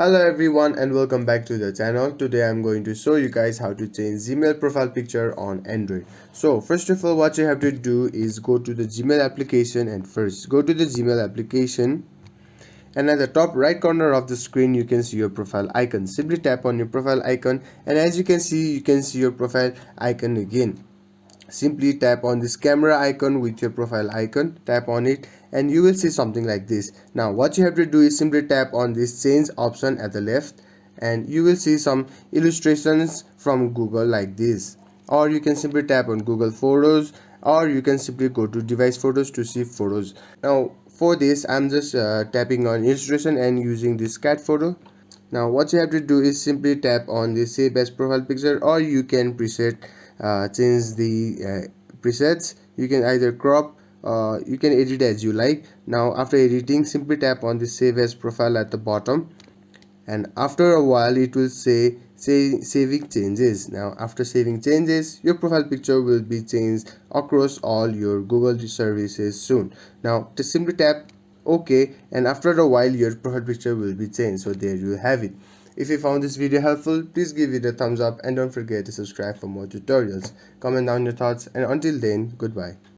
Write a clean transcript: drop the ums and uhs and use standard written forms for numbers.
Hello everyone and welcome back to the channel. Today I'm going to show you guys how to change Gmail profile picture on Android. So first of all, what you have to do is go to the Gmail application, and first go to the Gmail application, and at the top right corner of the screen you can see your profile icon. Simply tap on your profile icon, and as you can see your profile icon again. Simply tap on this camera icon with your profile icon, tap on it, and you will see something like this. Now what you have to do is simply tap on this change option at the left, and you will see some illustrations from Google like this, or you can simply tap on Google Photos, or you can simply go to device photos to see photos. Now for this I'm just tapping on illustration and using this cat photo. Now what you have to do is simply tap on the save as profile picture, or you can change the presets. You can either crop, you can edit as you like. Now after editing, simply tap on the save as profile at the bottom, and after a while it will say saving changes. Now after saving changes, your profile picture will be changed across all your Google services soon. Now just simply tap OK, and after a while your profile picture will be changed. So there you have it. If you found this video helpful, please give it a thumbs up and don't forget to subscribe for more tutorials. Comment down your thoughts, and until then, goodbye.